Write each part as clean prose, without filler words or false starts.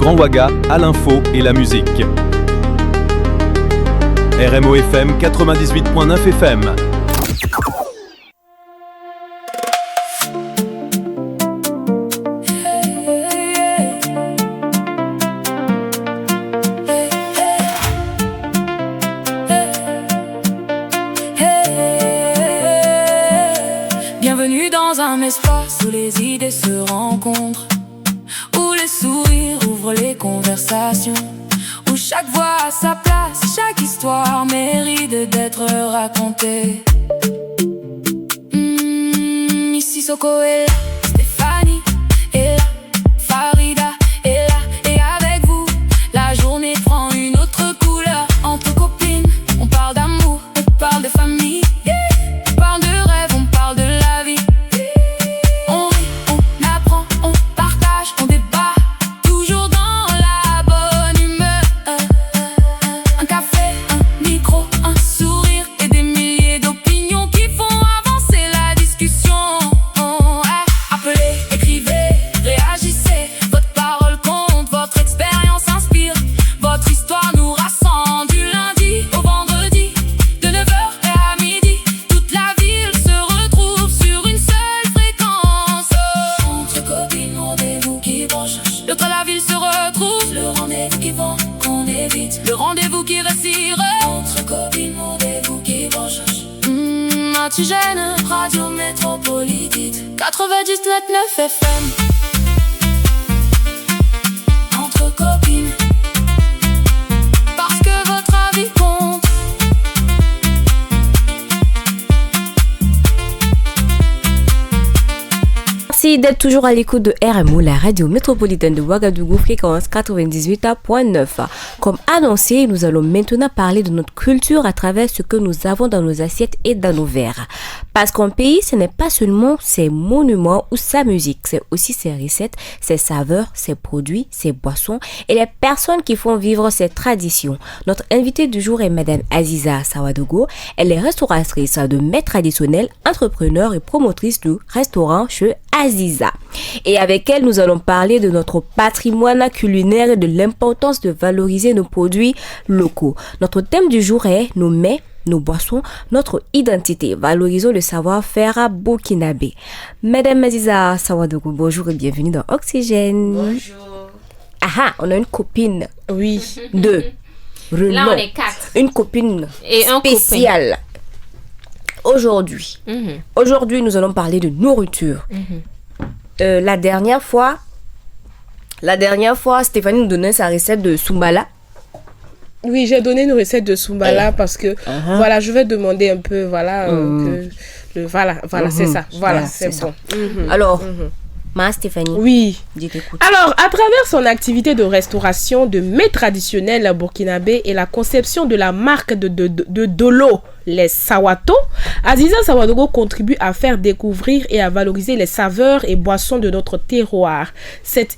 Grand Ouaga à l'info et la musique. RMO FM 98.9 FM. Bienvenue dans un espace où les idées se rencontrent, où les sourires ouvrent les conversations, où chaque voix a sa place, chaque histoire mérite d'être racontée. Ici Soko est là, Stéphanie est là, Farida est là, et avec vous, la journée prend une autre couleur. Entre copines, on parle d'amour, on parle de famille, on parle de rêve, on parle de la vie. On rit, on apprend, on partage, on débat, toujours dans la bonne humeur. Un café, un micro, un sourire et des milliers d'opinions qui font avancer la discussion. Appelez, écrivez, réagissez, votre parole compte, votre expérience inspire, votre histoire nous rassemble du lundi au vendredi, de 9h à midi. Toute la ville se retrouve sur une seule fréquence. Entre copines, rendez-vous qui branche, le train de la ville se retrouve, le rendez-vous qui vend, qu'on évite, le rendez-vous qui respire. Entre copines, rendez-vous qui branche. Antigène, radio métropolitique 99.9 FM. Entre copines, parce que votre avis compte. Merci d'être toujours à l'écoute de RMO, la radio métropolitaine de Ouagadougou, fréquence 98.9. Comme annoncé, nous allons maintenant parler de notre culture à travers ce que nous avons dans nos assiettes et dans nos verres. Parce qu'un pays, ce n'est pas seulement ses monuments ou sa musique, c'est aussi ses recettes, ses saveurs, ses produits, ses boissons et les personnes qui font vivre ces traditions. Notre invitée du jour est Madame Aziza Sawadogo. Elle est restauratrice de mets traditionnels, entrepreneur et promotrice du restaurant chez Aziza. Et avec elle, nous allons parler de notre patrimoine culinaire et de l'importance de valoriser nos produits locaux. Notre thème du jour est nos mets, nos boissons, notre identité. Valorisons le savoir-faire burkinabé. Madame Aziza Sawadogo, bonjour et bienvenue dans Oxygène. Bonjour. Ah, on a une copine. Oui. Deux. Renom. Là, on est 4. Une copine Et un spéciale. Aujourd'hui. Mhm. Aujourd'hui, nous allons parler de nourriture. La dernière fois, Stéphanie nous donnait sa recette de Soumbala. Oui, j'ai donné une recette de Soumbala parce que, voilà, je vais demander un peu, voilà, c'est ça. Voilà, c'est bon. Alors, ma Stéphanie. Oui. Dis t'écoute. Alors, à travers son activité de restauration de mets traditionnels burkinabés et la conception de la marque de Dolo, les Sawato, Aziza Sawadogo contribue à faire découvrir et à valoriser les saveurs et boissons de notre terroir. Cette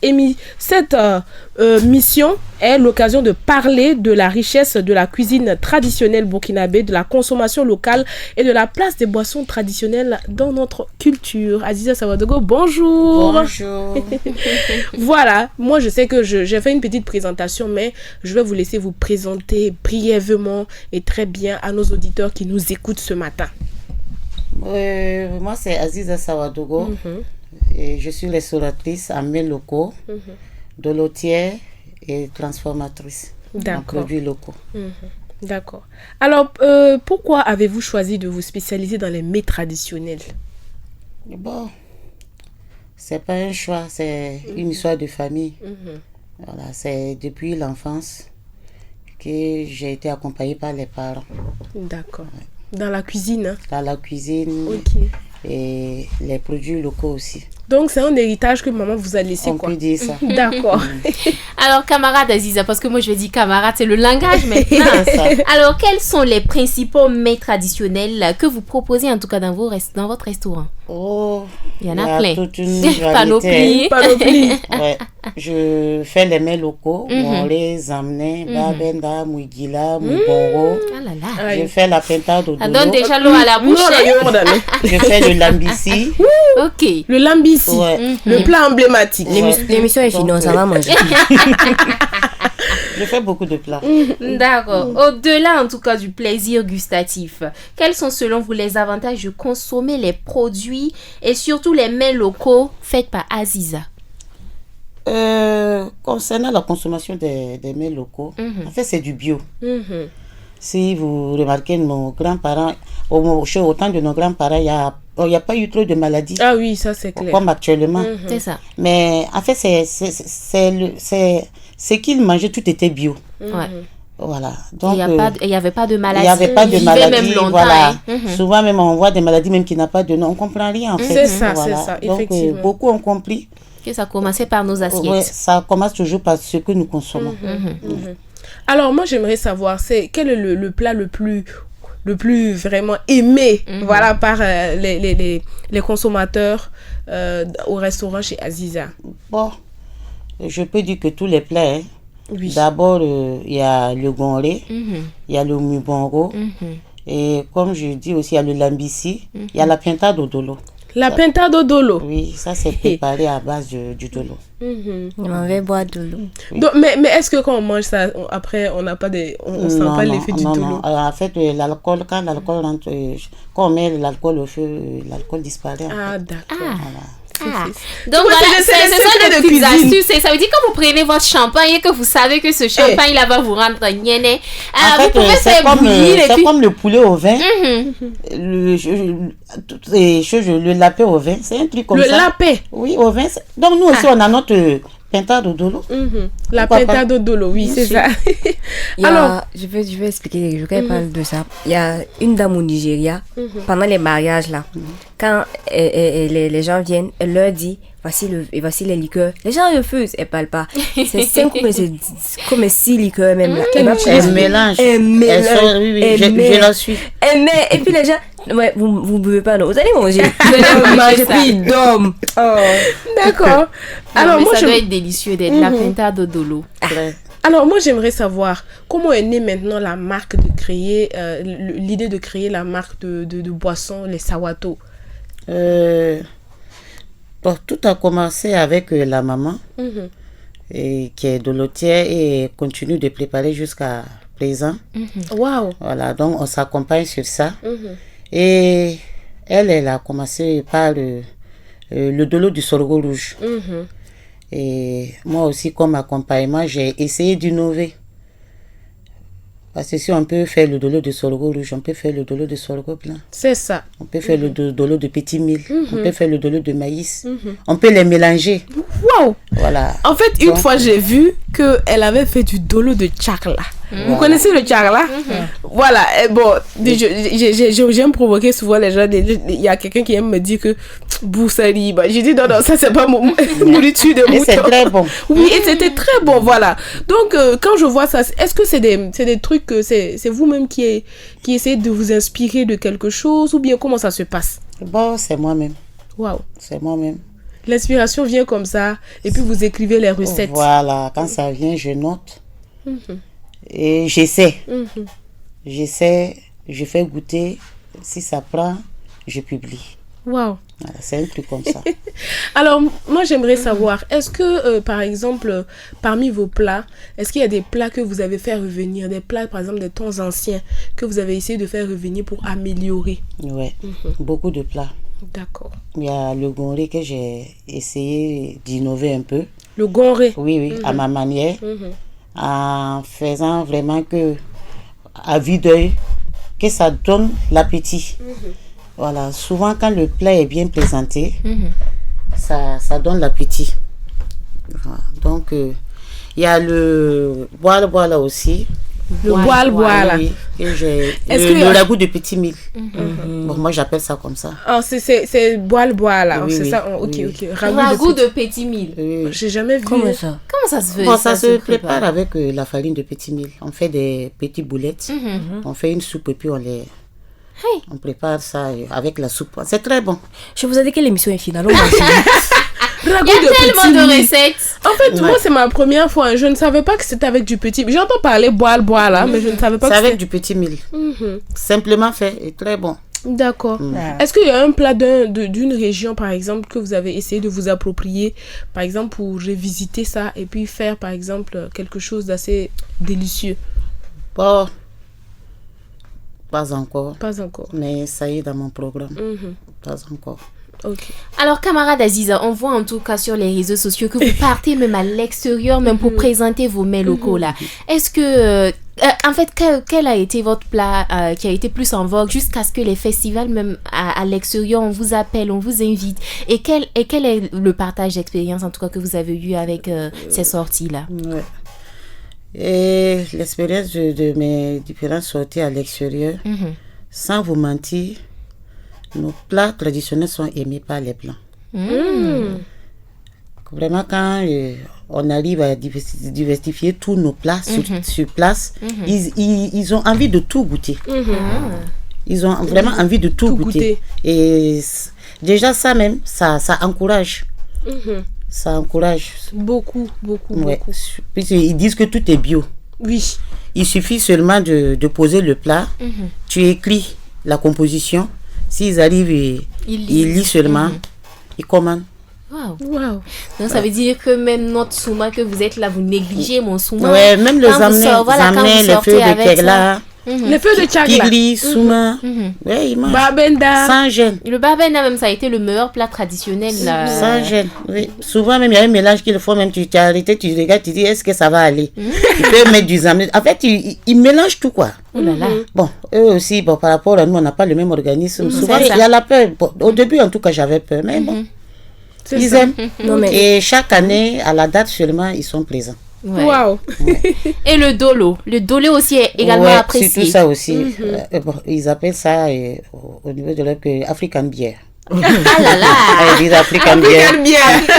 mission est l'occasion de parler de la richesse de la cuisine traditionnelle burkinabé, de la consommation locale et de la place des boissons traditionnelles dans notre culture. Aziza Sawadogo, bonjour. Bonjour. Voilà, moi je sais que j'ai fait une petite présentation, mais je vais vous laisser vous présenter brièvement et très bien à nos auditeurs qui nous écoutent ce matin. Moi c'est Aziza Sawadogo et je suis restauratrice à mets locaux, dolotière et transformatrice en produits locaux. D'accord. Alors, pourquoi avez-vous choisi de vous spécialiser dans les mets traditionnels? Bon, c'est pas un choix, c'est une histoire de famille. Voilà, c'est depuis l'enfance que j'ai été accompagnée par les parents. D'accord. Dans la cuisine, hein? Dans la cuisine et les produits locaux aussi. Donc, c'est un héritage que maman vous a laissé, On peut dire ça. D'accord. Alors, camarade Aziza, parce que moi je vais dire camarade, c'est le langage maintenant. Alors, quels sont les principaux mets traditionnels que vous proposez en tout cas dans votre restaurant? Oh, il y en a plein. Toute une Panoplie. Ouais. Je fais les mets locaux, on les emmène, Babenda, Mouigila, Moubongo. Ah là là. Je fais la pintade au Ça donne déjà l'eau à la bouche. Je fais le le lambissi. Ok. Le lambissi, Ouais. le plat emblématique. L'émission est finie, on s'en va manger. Je fais beaucoup de plats. D'accord. Au-delà, en tout cas, du plaisir gustatif, quels sont selon vous les avantages de consommer les produits et surtout les mets locaux faits par Aziza? Concernant la consommation des mets locaux, en fait, c'est du bio. Si vous remarquez, nos grands-parents, au temps de nos grands-parents, il n'y a pas eu trop de maladies Ah oui, ça c'est clair. comme actuellement. C'est ça. Mais en fait, c'est qu'ils mangeaient, tout était bio. Ouais. Voilà. Il Donc, n'y avait pas de il maladie. n'y avait pas de Ils vivaient maladie. même longtemps. Voilà. Hein. Souvent, même, on voit des maladies même qui n'ont pas de nom. On ne comprend rien, en fait. C'est ça, Voilà. c'est ça, Donc, effectivement. beaucoup ont compris. Que ça commençait par nos assiettes. Ouais, ça commence toujours par ce que nous consommons. Alors moi j'aimerais savoir, quel est le plat le plus vraiment aimé, voilà, par les consommateurs au restaurant chez Aziza. Bon, je peux dire que tous les plats, hein. Oui. D'abord, il y a le gonré, il y a le mubongo, et comme je dis aussi, il y a le lambissi, il y a la pinta d'odolo. La pintado dolo. Oui, ça c'est préparé à base du dolo. Je m'en vais boire de l'eau. Donc, mais est-ce que quand on mange ça, après on n'a pas on sent pas l'effet du dolo? Non. En fait, l'alcool, quand l'alcool rentre, quand on met l'alcool au feu, l'alcool disparaît. Ah d'accord. Voilà. Ah. Tu Donc vois, voilà, c'est ce le sont secret des de petites cuisine. astuces. Et ça veut dire quand vous prenez votre champagne et que vous savez que ce champagne là va vous rendre gnéné. En Vous fait, pouvez c'est faire bouillir et c'est puis... comme le poulet au vin, toutes les choses, le lapin au vin, c'est un truc comme Le ça. lapin. Oui, au vin. Donc nous aussi, on a notre pinta d'odolo. La Pourquoi pas? pintado dolo, oui, c'est ça. Il y a- Alors, je vais expliquer, je vais parler de ça. Il y a une dame au Nigeria, pendant les mariages là, quand les gens viennent, elle leur dit voici les liqueurs. Les gens refusent, elle parle pas. C'est 5 comme 6 liqueurs même là. Elle va Elle prendre- mélange. Elle mélange. Oui, Elle je met- la suis. Elle met, et puis les gens, ouais, vous buvez pas, non, vous allez manger. Vous allez manger, puis ils dorment. Oh. d'accord. Alors moi ça doit je être délicieux d'être la pinta d'odolo. Très. Alors moi j'aimerais savoir comment est née maintenant la marque de créer l'idée de créer la marque de boissons les Sawato. Bon, tout a commencé avec la maman, et, qui est dolotière et continue de préparer jusqu'à présent. Waouh. Voilà, donc on s'accompagne sur ça. Et elle a commencé par le dolo du sorgho rouge. Et moi aussi, comme accompagnement, j'ai essayé d'innover. Parce que si on peut faire le dolo de sorgho rouge, on peut faire le dolo de sorgho blanc. C'est ça. On peut faire le dolo de petit mil. On peut faire le dolo de maïs. On peut les mélanger. Waouh. Voilà. En fait, une Donc, fois j'ai vu qu'elle avait fait du dolo de tchakla. Vous connaissez le tchakla? Voilà. Et bon, j'aime provoquer souvent les gens. Il y a quelqu'un qui aime me dire que Boussali. Bah, j'ai dit non, ça c'est pas mon nourriture de et mouton. c'est très bon. Oui, et c'était très bon, voilà. Donc, quand je vois ça, est-ce que c'est des trucs que c'est vous-même qui essayez de vous inspirer de quelque chose ou bien comment ça se passe? Bon, c'est moi-même. Waouh. C'est moi-même. L'inspiration vient comme ça et puis vous écrivez les recettes. Voilà, quand ça vient, je note. Et j'essaie. J'essaie, je fais goûter. Si ça prend, je publie. Waouh. Voilà, c'est un truc comme ça. Alors, moi, j'aimerais savoir, est-ce que, par exemple, parmi vos plats, est-ce qu'il y a des plats que vous avez fait revenir, des plats, par exemple, des temps anciens, que vous avez essayé de faire revenir pour améliorer? Ouais, beaucoup de plats. D'accord. Il y a le gonré que j'ai essayé d'innover un peu. Le gonré. Oui, à ma manière. En faisant vraiment que, à vue d'œil, que ça donne l'appétit. Voilà, souvent quand le plat est bien présenté, ça donne l'appétit. Voilà. Donc, il y a le bois là aussi. Le bois là. Oui, que j'ai. Est-ce Le que- ragoût de petit mil. Bon, moi j'appelle ça comme ça. Ah, c'est bois là. Oui, c'est oui, ça. Ok, oui. ok. Ragoût de petit mil. Oui. J'ai jamais vu. Comment ça? Comment ça se fait? Bon, ça se prépare avec la farine de petit mil. On fait des petites boulettes. On fait une soupe et puis on prépare ça avec la soupe. C'est très bon. Je vous ai dit que l'émission est finale. On va enchaîner. Ragoût Il y a de tellement petit de mil. recettes. En fait, moi, c'est ma première fois. Je ne savais pas que c'était avec du petit. J'entends parler bois là, mais je ne savais pas C'est que avec c'était. du petit mil. Simplement fait et très bon. D'accord. Est-ce qu'il y a un plat d'une région, par exemple, que vous avez essayé de vous approprier, par exemple, pour revisiter ça et puis faire, par exemple, quelque chose d'assez délicieux? Bon, pas encore. Pas encore. Mais ça y est dans mon programme. Pas encore. Ok. Alors, camarade Aziza, on voit en tout cas sur les réseaux sociaux que vous partez même à l'extérieur, même pour présenter vos mets locaux là. Est-ce que, en fait, quel a été votre plat qui a été plus en vogue jusqu'à ce que les festivals, même à l'extérieur, on vous appelle, on vous invite? Et quel est le partage d'expérience en tout cas que vous avez eu avec ces sorties là? Ouais. Et l'expérience de mes différentes sorties à l'extérieur, sans vous mentir, nos plats traditionnels sont aimés par les Blancs. Vraiment, quand on arrive à diversifier tous nos plats sur place, ils ont envie de tout goûter. Ils ont vraiment envie de tout goûter. Et déjà, ça même, ça encourage. Ça encourage. Beaucoup. Puisqu'ils disent que tout est bio. Oui. Il suffit seulement de poser le plat. Tu écris la composition. S'ils arrivent et ils lisent seulement, ils commandent. Wow. Donc ça veut dire que même notre souma que vous êtes là, vous négligez mon souma. Ouais, même les amener, les feuilles de kegla. Les feuilles de chagla. Kigli, souma. Ouais, ils mangent. Babenda. Sans gêne. Le babenda même, ça a été le meilleur plat traditionnel. Sans gêne, oui. Souvent même, il y a un mélange qu'ils font, même tu t'es arrêté, tu regardes, tu dis, est-ce que ça va aller? Ils peuvent mettre du zamen. En fait, ils mélangent tout, quoi. Oh là là. Bon, eux aussi, bon, par rapport à nous, on n'a pas le même organisme. Souvent, il y a la peur. Bon, au début, en tout cas, j'avais peur, mais bon. Ils aiment. Et chaque année, à la date seulement, ils sont présents. Ouais. Wow. Et le dolo aussi est également apprécié. C'est tout ça aussi. Bon, ils appellent ça au niveau de leur African beer. Ah là là. Ils disent African beer.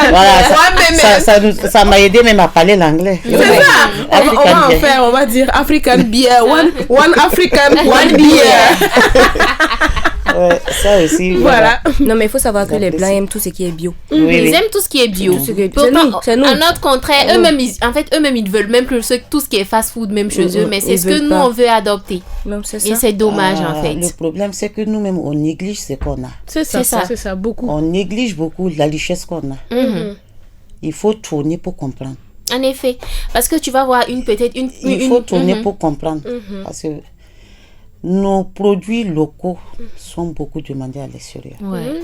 Voilà, ça m'a aidé même à parler l'anglais. C'est ça. On va dire African beer. One African, one beer. Ouais, ça aussi. Voilà. Non, mais il faut savoir que les Blancs aiment tout ce qui est bio. Ils aiment tout ce qui est bio. Pourtant, à notre contraire, eux-mêmes, ils veulent même plus tout ce qui est fast-food, même chez eux. Mais c'est ce que nous, on veut adopter. Non, c'est ça. Et c'est dommage, en fait. Le problème, c'est que nous-mêmes, on néglige ce qu'on a. C'est ça, beaucoup. On néglige beaucoup la richesse qu'on a. Il faut tourner pour comprendre. En effet. Parce que tu vas voir il faut tourner pour comprendre. Parce que nos produits locaux sont beaucoup demandés à l'extérieur. Ouais.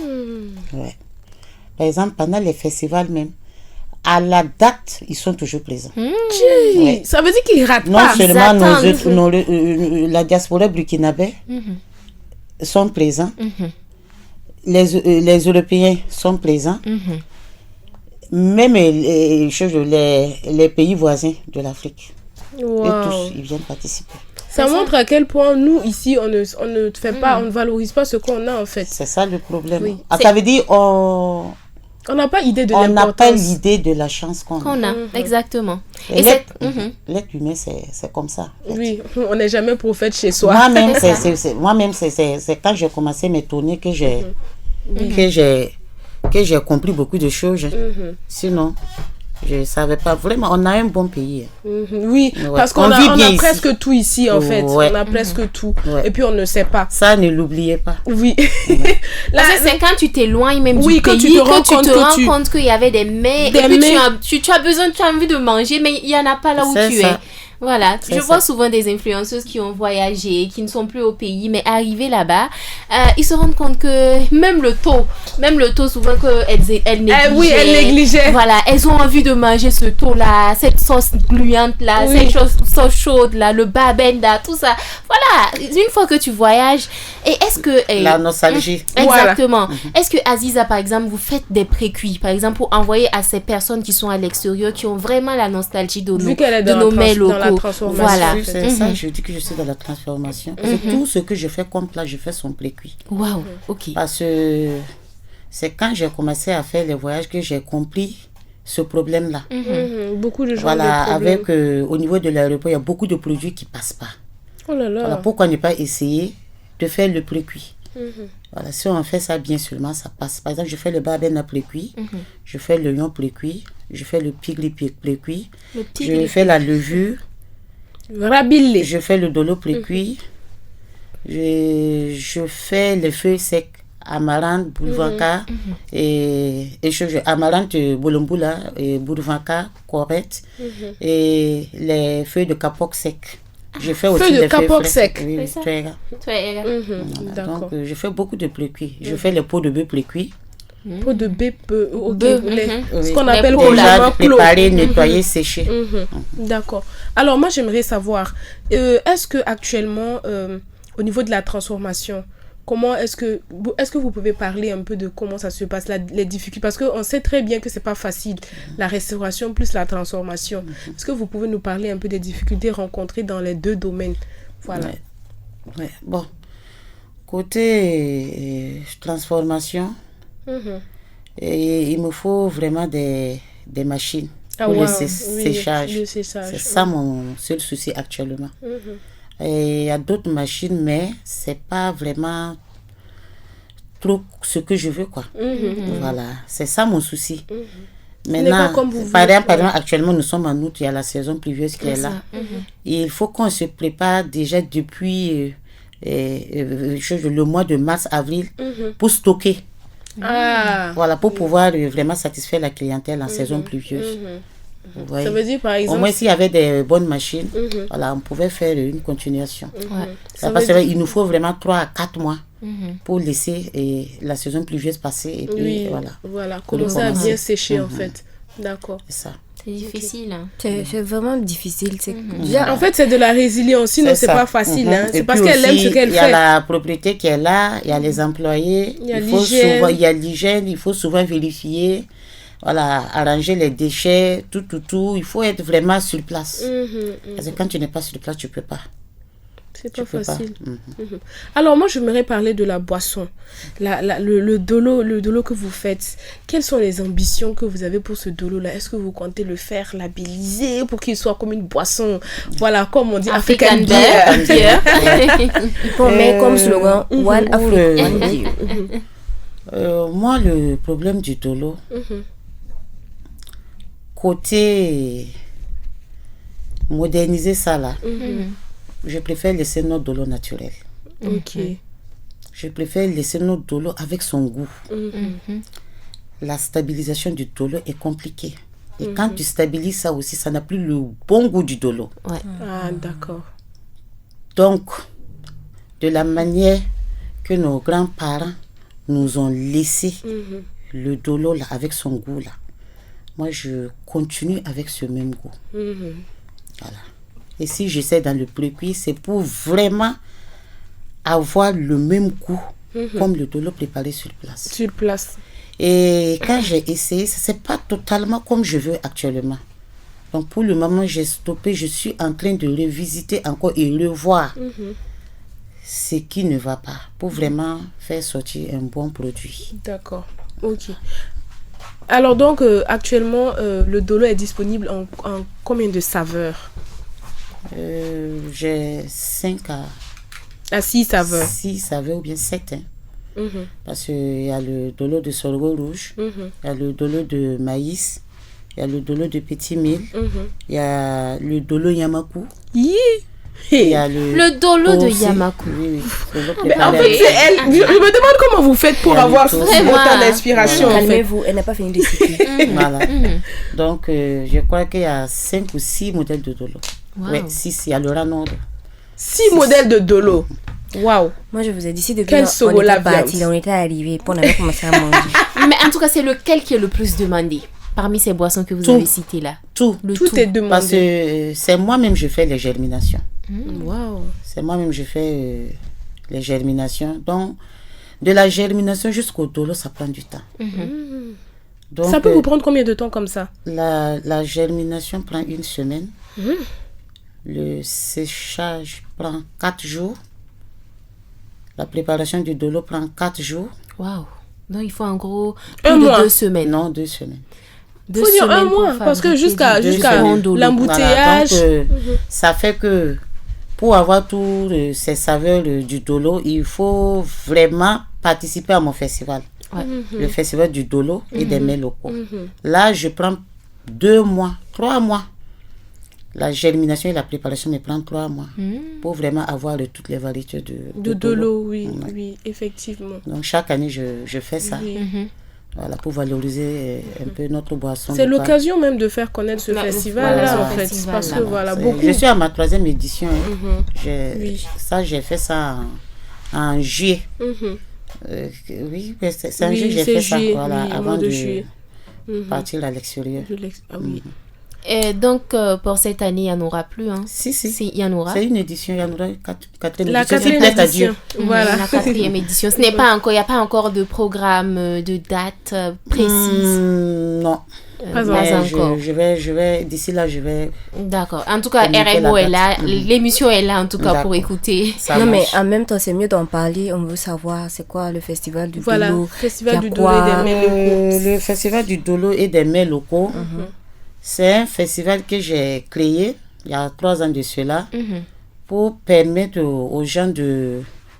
Par exemple, pendant les festivals même, à la date, ils sont toujours présents. Ouais. Ça veut dire qu'ils ratent non pas. Non seulement la diaspora burkinabé sont présents. Les Européens sont présents. Même les pays voisins de l'Afrique. Wow. Et tous, ils viennent participer. Ça montre à quel point nous, ici, on ne fait pas, on ne valorise pas ce qu'on a en fait. C'est ça le problème. Oui. Ça veut dire on n'a pas idée de l'importance. On n'a pas l'idée de la chance qu'on a. Exactement. Et l'être humain, c'est comme ça. En fait. Oui, on n'est jamais prophète chez soi. Moi-même, c'est quand j'ai commencé mes tournées que j'ai compris beaucoup de choses. Sinon, je ne savais pas. Vraiment, on a un bon pays. Oui, parce qu'on a presque tout ici, en fait. On a presque tout. Et puis, on ne sait pas. Ça, ne l'oubliez pas. Oui. Là, c'est quand tu t'éloignes même du pays, que tu te rends compte qu'il y avait des mets. Et puis, tu as envie de manger, mais il n'y en a pas là où tu es. Voilà, je vois souvent des influenceuses qui ont voyagé, qui ne sont plus au pays, mais arrivées là-bas, ils se rendent compte que même le taux souvent qu'elles négligeaient. Oui, elles négligeaient. Voilà, elles ont envie de manger ce taux-là, cette sauce gluante-là, cette sauce chaude-là, le babenda, tout ça. Voilà, une fois que tu voyages, et est-ce que... la nostalgie. Exactement. Voilà. Est-ce que Aziza, par exemple, vous faites des pré-cuits, par exemple, pour envoyer à ces personnes qui sont à l'extérieur, qui ont vraiment la nostalgie de nos mets locaux? Voilà. C'est ça, je dis que je suis dans la transformation. C'est tout ce que je fais comme plat, je fais son pré-cuit. Waouh, ok. Parce que c'est quand j'ai commencé à faire les voyages que j'ai compris ce problème-là. Beaucoup de gens. Voilà, avec au niveau de l'aéroport, il y a beaucoup de produits qui ne passent pas. Oh là là. Voilà, pourquoi ne pas essayer de faire le pré-cuit? Voilà, si on fait ça bien seulement, ça passe. Par exemple, je fais le babena pré-cuit, je fais le lion pré-cuit, je fais le pigli pré-cuit, je fais la levure. Rabille. Je fais le dolo pré-cuit. Je fais les feuilles secs. Amarante, boulvanka, et amarante, bolomboula, et boulvanka, corette, et les feuilles de capoc sec. Je fais aussi Feuilles de des feuilles capoc fraîches. sec. Oui, très rare. Voilà, D'accord. donc, je fais beaucoup de plats cuits. Je fais les pots de bœuf plats cuits. Pot de bœuf, ok. Bœuf, Ce qu'on appelle pots, communément Déjà clos. préparé, nettoyé, séché. D'accord. Alors moi j'aimerais savoir, est-ce que actuellement au niveau de la transformation, comment est-ce que vous pouvez parler un peu de comment ça se passe, les difficultés, parce qu'on sait très bien que c'est pas facile, la restauration plus la transformation. Est-ce que vous pouvez nous parler un peu des difficultés rencontrées dans les deux domaines? Voilà. Ouais. Bon, côté transformation, et il me faut vraiment des machines pour le séchage. Le séchage. C'est ça mon seul souci actuellement. Et il y a d'autres machines, mais c'est pas vraiment trop ce que je veux, quoi. Voilà, c'est ça mon souci. Maintenant, pas comme vous par exemple, voulez. actuellement, nous sommes en août, il y a la saison pluvieuse qui est là. Et il faut qu'on se prépare déjà depuis le mois de mars-avril pour stocker. Voilà, pour pouvoir vraiment satisfaire la clientèle en saison pluvieuse. Vous voyez. Ça veut dire par Au exemple... moins, s'il y avait des bonnes machines, voilà, on pouvait faire une continuation. Ça Parce veut dire- qu'il nous faut vraiment 3 à 4 mois pour laisser la saison pluvieuse passer. Et puis, Oui, voilà. commencer à commencer. bien sécher en fait. D'accord. C'est ça. C'est difficile. Hein. C'est vraiment difficile. C'est déjà En fait, c'est de la résilience, sinon c'est ça. pas facile. Hein. Et C'est parce puis qu'elle aime aussi, ce qu'elle il y a fait. la propriété qui est là, il y a les employés, Il y a il faut l'hygiène. souvent, il y a l'hygiène, il faut souvent vérifier, voilà, arranger les déchets, tout. Il faut être vraiment sur place. Parce que quand tu n'es pas sur place, tu peux pas. C'est Tu pas peux facile. pas. Alors moi, j'aimerais parler de la boisson. Le dolo que vous faites. Quelles sont les ambitions que vous avez pour ce dolo-là? Est-ce que vous comptez le faire labelliser pour qu'il soit comme une boisson, voilà, comme on dit, African beer? on met comme slogan One Pour African le- Beer. moi, le problème du dolo, côté moderniser ça là, je préfère laisser notre dolo naturel. Ok. Je préfère laisser notre dolo avec son goût. La stabilisation du dolo est compliquée. Et quand tu stabilises ça aussi, ça n'a plus le bon goût du dolo. Ah, d'accord. Donc, de la manière que nos grands-parents nous ont laissé le dolo là, avec son goût là, moi je continue avec ce même goût. Voilà. Et si j'essaie dans le précuit, c'est pour vraiment avoir le même goût comme le dolo préparé sur place. Sur place. Et quand j'ai essayé, ce n'est pas totalement comme je veux actuellement. Donc pour le moment, j'ai stoppé. Je suis en train de revisiter encore et revoir ce qui ne va pas pour vraiment faire sortir un bon produit. D'accord. Ok. Alors donc, actuellement, le dolo est disponible en combien de saveurs? J'ai 5 à 6 saveurs. 6 saveurs ou bien 7. Parce qu'il y a le dolo de sorgho rouge, il y a le dolo de maïs, il y a le dolo de petit mil, il y a le dolo yamaku, il y a Le dolo de aussi. Yamaku. Oui, dolo Mais en préparé fait, avec- c'est elle. Je me demande comment vous faites pour Il y a avoir le toast. autant d'inspiration en fait. Calmez-vous, elle n'a pas fini de citer. Voilà. Donc, je crois qu'il y a 5 ou 6 modèles de dolo. Wow. Ouais, 6, il y a le Ranord. 6 modèles de dolo. Waouh. Moi, je vous ai dit, si depuis Quel on Sorola était parti, viande. on était arrivé, puis on avait commencé à manger. Mais en tout cas, c'est lequel qui est le plus demandé parmi ces boissons que vous Tout. avez citées là? Tout. Le Tout est demandé. Parce que c'est moi-même, je fais les germinations. Waouh. C'est moi-même, je fais les germinations. Donc, de la germination jusqu'au dolo, ça prend du temps. Donc, Ça peut vous prendre combien de temps comme ça? la germination prend 1 semaine. Le séchage prend 4 jours. La préparation du dolo prend 4 jours. Waouh. Donc, il faut en gros Un plus de mois. 2 semaines. Non, 2 semaines. Deux Faut dire un semaines pour mois, parce que fabriquer jusqu'à du jusqu'à bon dolo. l'embouteillage. Voilà, donc, ça fait que pour avoir tous ces saveurs du dolo, il faut vraiment participer à mon festival. Le festival du dolo et des mets locaux. Là, je prends 2 mois, 3 mois la germination et la préparation me prend 3 mois pour vraiment avoir toutes les variétés de l'eau, oui, effectivement. Donc chaque année, je fais ça. Oui. Voilà, pour valoriser un peu notre boisson. C'est locale. l'occasion même de faire connaître ce festival-là, voilà, en fait. festival, Parce que voilà, beaucoup. Je suis à ma 3e édition. Hein. Oui. Ça, j'ai fait ça en juillet. Oui, c'est en juillet que j'ai fait ça. Voilà, oui, avant de juillet. partir à l'extérieur. Ah oui. Et donc, pour cette année, il n'y en aura plus. Hein. Si. Il y en aura. C'est une édition, il y en aura 4e La édition. 4e édition. Voilà. La 4e édition. Ce n'est pas encore, il n'y a pas encore de programme, de date précise. Non. Pas encore. Je vais, d'ici là, je vais. D'accord. En tout cas, communiquer RMO la est là. date. L'émission est là, en tout cas, pour D'accord. écouter. Ça Non, mais marche. en même temps, c'est mieux d'en parler. On veut savoir c'est quoi le festival du Voilà, Dolo. Festival Il y a du Dolo quoi? et des mets locaux. Le festival du Dolo et des mets locaux, c'est un festival que j'ai créé il y a 3 ans de cela pour permettre aux gens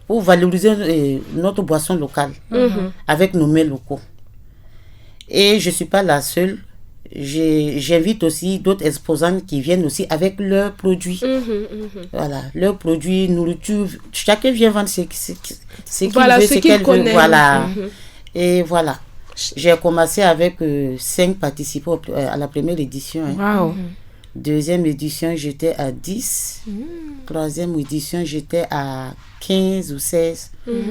pour valoriser notre boisson locale avec nos mets locaux. Et je ne suis pas la seule. J'invite aussi d'autres exposants qui viennent aussi avec leurs produits. Voilà, leurs produits, nourriture. Chacun vient vendre ce qu'il Voilà, veut, ce ce qu'il qu'elle connaît. veut. Voilà. Et voilà. J'ai commencé avec 5 participants à la première édition. Hein. Waouh. 2e édition, j'étais à 10. 3e édition, j'étais à 15 ou 16.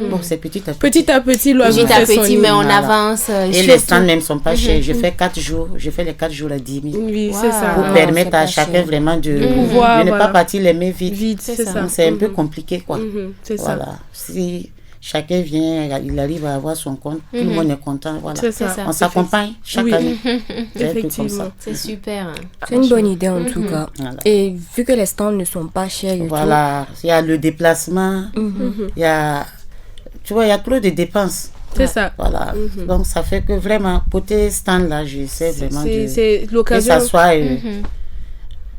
Bon, c'est petit à petit. Petit à petit, l'oiseau Petit à fait son petit, nid. mais on Voilà. avance. Et surtout- les stands même ne sont pas chers. Je fais 4 jours. Je fais les 4 jours à 10 000. Oui, c'est Wow. ça. Pour Ah, permettre c'est pas à chacun cher. vraiment de pouvoir, ne voilà. pas partir les mains vides. Vite, c'est ça. Donc, c'est un peu compliqué, quoi. C'est ça. Voilà. Si chacun vient, il arrive à avoir son compte, tout le monde est content. Voilà. C'est ça. ça. On s'accompagne chaque Oui. année. C'est un peu comme Effectivement. ça. C'est super. C'est une bonne idée en tout cas. Voilà. Et vu que les stands ne sont pas chers et Voilà. Il y a le déplacement. Il y a... Tu vois, il y a trop de dépenses. C'est ça. Voilà. Donc, ça fait que vraiment, côté stand là, j'essaie vraiment C'est que l'occasion ça soit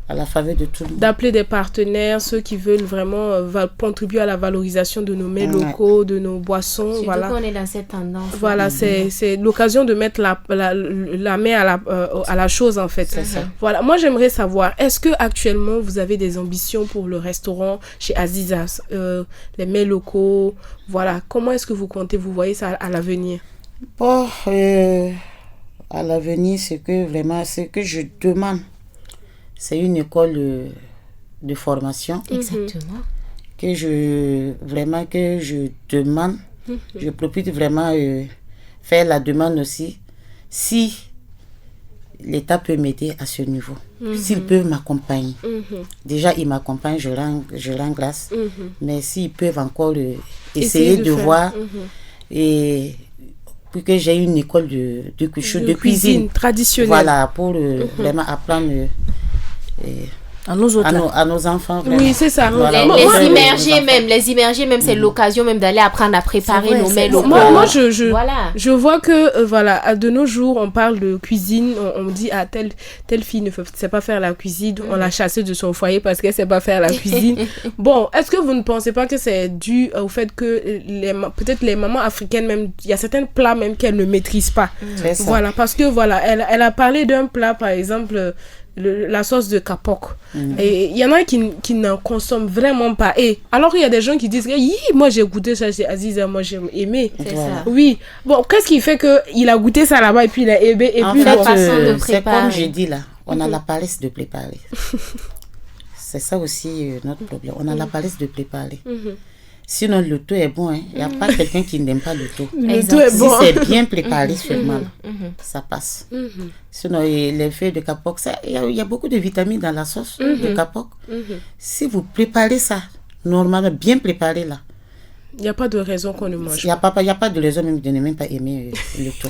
à la faveur de tout le monde. d'appeler des partenaires, ceux qui veulent vraiment contribuer à la valorisation de nos mets locaux, de nos boissons. Surtout Voilà. qu'on est dans cette tendance. Voilà, c'est l'occasion de mettre la main à la chose, en fait. C'est ça. Voilà, moi j'aimerais savoir, est-ce que actuellement vous avez des ambitions pour le restaurant chez Azizas, les mets locaux, voilà, comment est-ce que vous comptez, vous voyez ça à l'avenir? Bon, à l'avenir, ce que je demande, c'est une école de formation Exactement. que je demande. Je profite vraiment faire la demande aussi. Si l'État peut m'aider à ce niveau, s'ils peuvent m'accompagner. Déjà, ils m'accompagnent, je rends grâce. Mais s'ils peuvent encore essayer de faire. voir et pour que j'ai une école de cuisine. traditionnelle. Voilà, pour vraiment apprendre à nous autres. là. à nos enfants. Vraiment. Oui, c'est ça. Voilà. Les immergés même, c'est l'occasion même d'aller apprendre à préparer C'est vrai, nos c'est mets vrai. locaux. Moi, Voilà. je vois que, voilà, de nos jours, on parle de cuisine, on dit, ah, telle fille ne sait pas faire la cuisine, on l'a chassée de son foyer parce qu'elle ne sait pas faire la cuisine. Bon, est-ce que vous ne pensez pas que c'est dû au fait que peut-être les mamans africaines, même, il y a certains plats même qu'elles ne maîtrisent pas. C'est ça. Voilà, parce que, voilà, elle a parlé d'un plat, par exemple, la sauce de kapok. Et il y en a qui n'en consomment vraiment pas. Et alors il y a des gens qui disent moi j'ai goûté ça chez Aziza, moi j'ai aimé. C'est Voilà. ça. Oui, bon, qu'est-ce qui fait qu'il a goûté ça là-bas et puis il a aimé et En puis fait, bon. façon de c'est préparer. comme j'ai dit là, on a la paresse de préparer. C'est ça aussi notre problème. On a la paresse de préparer. Sinon, le tout est bon. Il n'y a pas quelqu'un qui n'aime pas le tout. Le tout est Si bon. c'est bien préparé seulement, ça passe. Sinon, les feuilles de kapok, il y a beaucoup de vitamines dans la sauce de kapok. Si vous préparez ça, normalement, bien préparé là, Il n'y a pas de raison qu'on ne mange il n'y a pas de raison même de ne même pas aimer le tout.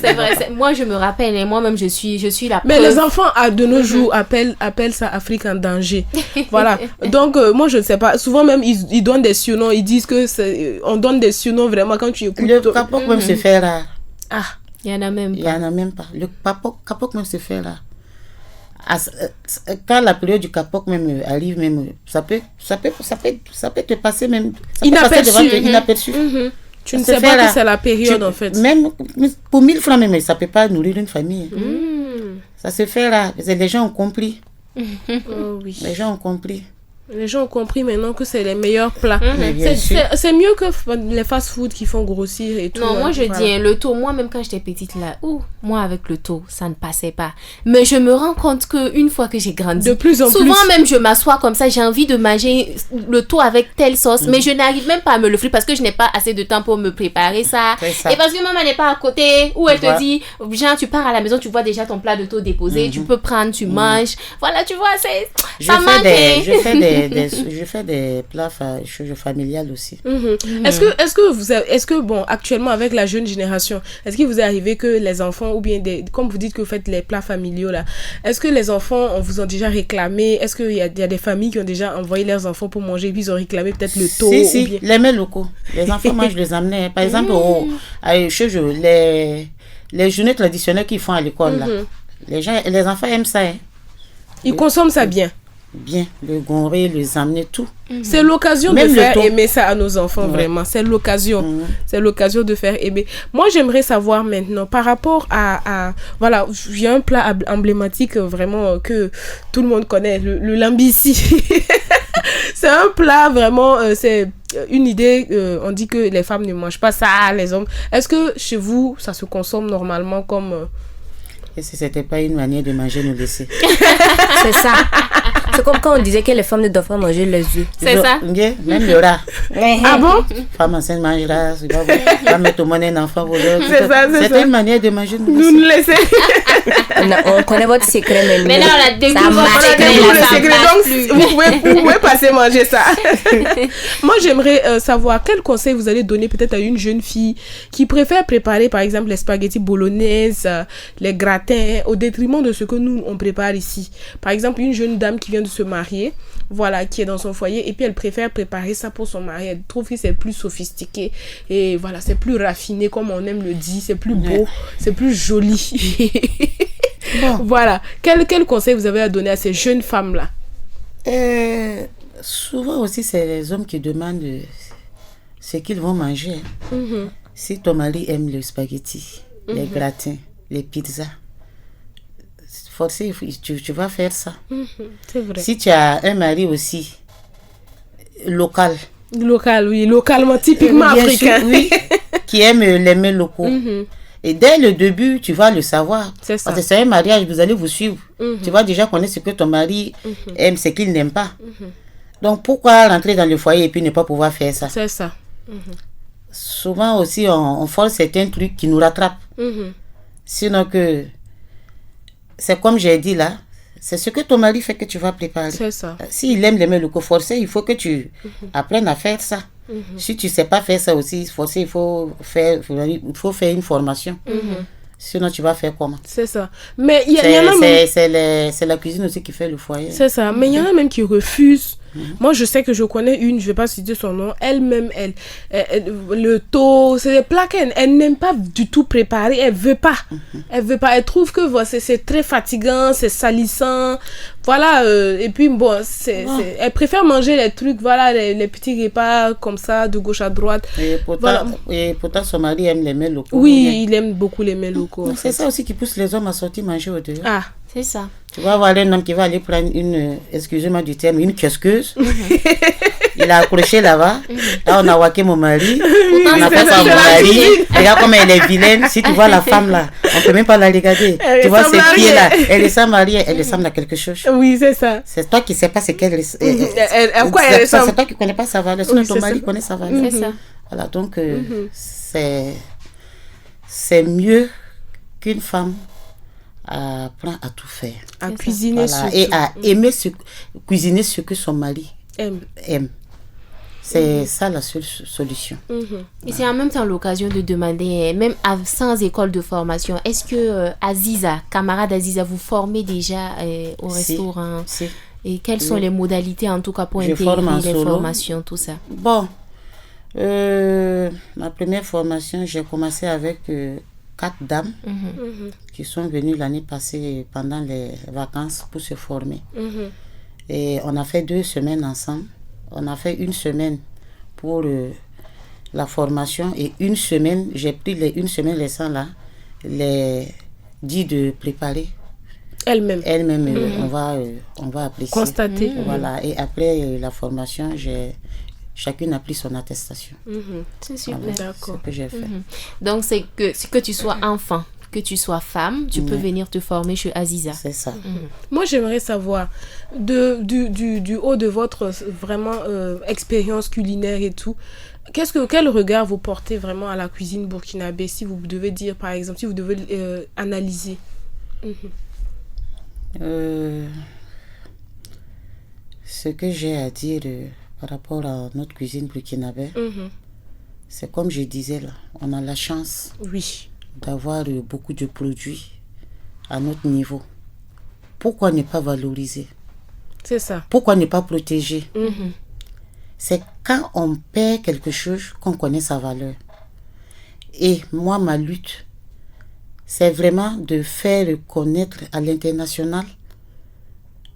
C'est vrai. Moi, je me rappelle, et moi-même, je suis la Mais preuve. les enfants de nos jours appellent ça Afrique en danger. Voilà. Donc, moi, je ne sais pas. Souvent, même, ils donnent des surnoms. Ils disent que on donne des surnoms vraiment quand tu écoutes. Le kapok même se fait rare. Ah, Il y en a même Il pas. n'y en a même pas. Le kapok même se fait là. Quand la période du kapok même arrive, même, ça peut te passer même. Ça peut passer Inaperçu. devant toi, inaperçu. tu ne Ça sais se pas fait que là. c'est la période en fait. Même pour 1000 francs, même, ça ne peut pas nourrir une famille. Ça se fait là. Les gens ont compris. Oh, oui. Les gens ont compris. Les gens ont compris maintenant que c'est les meilleurs plats. Mais bien sûr. C'est mieux que les fast-food qui font grossir et tout. Non, moi je dis, le taux, moi même quand j'étais petite là, moi avec le taux, ça ne passait pas. Mais je me rends compte qu'une fois que j'ai grandi, de plus en souvent plus. même je m'assois comme ça, j'ai envie de manger le taux avec telle sauce, mais je n'arrive même pas à me le faire parce que je n'ai pas assez de temps pour me préparer ça. Et parce que maman n'est pas à côté, où elle te dit, genre tu pars à la maison, tu vois déjà ton plat de taux déposé, tu peux prendre, tu manges. Voilà, tu vois, ça manque. Je fais des plats familiales aussi. Est-ce que bon, actuellement avec la jeune génération, est-ce qu'il vous est arrivé que les enfants, ou bien comme vous dites que vous faites les plats familiaux là, est-ce que les enfants vous ont déjà réclamé, est-ce qu'il y a des familles qui ont déjà envoyé leurs enfants pour manger et puis ils ont réclamé peut-être le taux? Si, bien... les mets locaux. Les enfants, moi je les amenais. Par exemple, les journées traditionnelles qu'ils font à l'école là, les enfants aiment ça. Ils consomment ça bien. Bien, le gonré, les amener, tout. C'est l'occasion de faire aimer ça à nos enfants, vraiment. C'est l'occasion. C'est l'occasion de faire aimer. Moi, j'aimerais savoir maintenant, par rapport à voilà, j'ai un plat emblématique vraiment que tout le monde connaît, le lambissi. C'est un plat vraiment, c'est une idée, on dit que les femmes ne mangent pas ça, les hommes. Est-ce que chez vous, ça se consomme normalement comme... Et si c'était pas une manière de manger, nous laisser. C'est ça. C'est comme quand on disait que les femmes ne doivent pas manger les œufs. C'est ça. Même le rat. Ah bon? Femme enceinte mange rat. Va mettre au monde un enfant voleur. C'est une manière de manger, nous laisser. On connaît votre secret, mais là, on a découvert votre secret. Donc, vous pouvez passer manger ça. Moi, j'aimerais savoir quel conseil vous allez donner peut-être à une jeune fille qui préfère préparer, par exemple, les spaghettis bolognaises, les gratins, au détriment de ce que nous, on prépare ici. Par exemple, une jeune dame qui vient de se marier, voilà, qui est dans son foyer, et puis elle préfère préparer ça pour son mari. Elle trouve que c'est plus sophistiqué, et voilà, c'est plus raffiné, comme on aime le dire, c'est plus beau, c'est plus joli. Bon. Voilà. Quel conseil vous avez à donner à ces jeunes femmes-là? Souvent aussi, c'est les hommes qui demandent ce qu'ils vont manger. Si ton mari aime le spaghetti, les gratins, les pizzas, forcément, tu vas faire ça. C'est vrai. Si tu as un mari aussi local, oui, localement, typiquement africain, sûr, oui, qui aime les mets locaux. Et dès le début, tu vas le savoir. C'est ça. Parce que c'est un mariage, vous allez vous suivre. Tu vas déjà connaître ce que ton mari aime, ce qu'il n'aime pas. Donc, pourquoi rentrer dans le foyer et puis ne pas pouvoir faire ça? C'est ça. Souvent aussi, on force certains trucs qui nous rattrapent. Sinon que, c'est comme j'ai dit là, c'est ce que ton mari fait que tu vas préparer. C'est ça. S'il aime les mets locaux, forcé, il faut que tu apprennes à faire ça. Si tu ne sais pas faire ça aussi, forcé, il faut faire une formation. Sinon, tu vas faire comment? C'est ça. Mais il y en a même... C'est la cuisine aussi qui fait le foyer. C'est ça. Mais il y en a même qui refusent. Moi, je sais que je connais une, je ne vais pas citer son nom, elle-même, le taux, c'est des plats qu'elle n'aime pas du tout préparer, elle ne veut pas. Elle veut pas. Elle trouve que c'est très fatigant, c'est salissant. Voilà, et puis bon, elle préfère manger les trucs, voilà, les petits repas comme ça, de gauche à droite. Et pourtant son mari aime les mets locaux. Oui, il aime beaucoup les mets locaux. C'est ça aussi qui pousse les hommes à sortir manger au dehors. Ah, c'est ça. Tu vas voir un homme qui va aller prendre excusez-moi du terme, une kiosqueuse. Il a accroché là-bas. Là, on a waqué mon mari. On a fait ça mon mari. Regarde comme elle est vilaine. Si tu vois la femme là, on ne peut même pas la regarder. Tu vois ses pieds là. Elle ressemble mariée. Elle ressemble à quelque chose. Oui, c'est ça. C'est toi qui ne sais pas ce qu'elle ressemble. C'est toi qui ne connais pas sa valeur. Sinon, ton mari connaît sa valeur. C'est ça. Voilà, donc c'est mieux qu'une femme apprend à tout faire. À cuisiner et à aimer cuisiner ce que son mari aime. C'est ça la seule solution. Et c'est en même temps l'occasion de demander, même sans école de formation, est-ce que Aziza, camarade Aziza, vous formez déjà au restaurant? Si. Et quelles sont les modalités en tout cas pour intégrer les formations, tout ça? Bon, ma première formation, j'ai commencé avec 4 dames qui sont venues l'année passée pendant les vacances pour se former. Et on a fait 2 semaines ensemble. On a fait 1 semaine pour la formation et 1 semaine, j'ai pris les 1 semaine restant là, les dit de préparer. elle-même, on va apprécier. Constater. Voilà. Et après la formation, chacune a pris son attestation. C'est super. Voilà, D'accord. c'est ce que j'ai fait. Donc, c'est que tu sois enfant, que tu sois femme, tu peux venir te former chez Aziza. C'est ça. Moi, j'aimerais savoir, du haut de votre vraiment expérience culinaire et tout, quel regard vous portez vraiment à la cuisine burkinabé, si vous devez dire, par exemple, si vous devez analyser? Ce que j'ai à dire par rapport à notre cuisine burkinabé, c'est comme je disais là, on a la chance Oui. d'avoir beaucoup de produits à notre niveau. Pourquoi ne pas valoriser? C'est ça. Pourquoi ne pas protéger? C'est quand on perd quelque chose qu'on connaît sa valeur. Et moi, ma lutte, c'est vraiment de faire connaître à l'international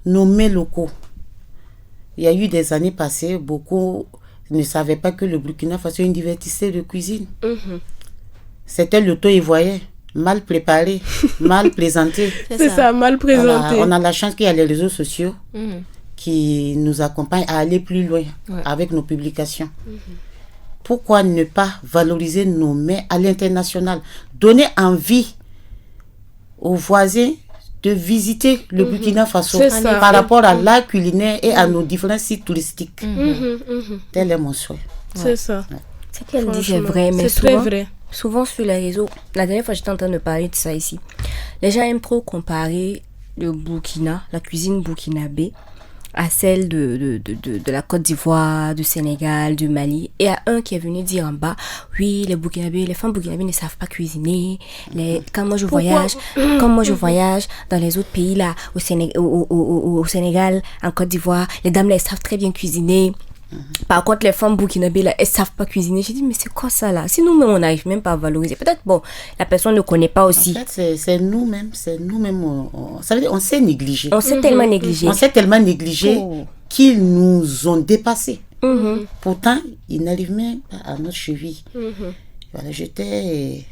nos mets locaux. Il y a eu des années passées, beaucoup ne savaient pas que le Burkina Faso est une diversité de cuisine. C'était le taux ivoirien, mal préparé, mal présenté. C'est ça, mal présenté. Voilà, on a la chance qu'il y a les réseaux sociaux qui nous accompagnent à aller plus loin avec nos publications. Pourquoi ne pas valoriser nos mets à l'international? Donner envie aux voisins de visiter le Burkina Faso par rapport à l'art culinaire et à nos différents sites touristiques. Tel est mon souhait. C'est ça. Ce qu'elle dit, c'est vrai, mais c'est très souvent, vrai. souvent sur les réseaux, la dernière fois j'étais en train de parler de ça ici, les gens aiment trop comparer le Burkina, la cuisine burkinabé, à celle de la Côte d'Ivoire, du Sénégal, du Mali, et à un qui est venu dire en bas, oui, les femmes burkinabées ne savent pas cuisiner. Quand moi je voyage dans les autres pays là, au Sénégal, en Côte d'Ivoire, les dames là, elles savent très bien cuisiner. Par contre, les femmes burkinabées là, elles savent pas cuisiner. J'ai dit, mais c'est quoi ça là? Si nous-mêmes on n'arrive même pas à valoriser, peut-être bon, la personne ne connaît pas aussi. En fait, c'est nous-mêmes, ça veut dire on s'est négligé. On s'est tellement négligé. On s'est tellement négligé qu'ils nous ont dépassés. Pourtant, ils n'arrivent même pas à notre cheville. Voilà, j'étais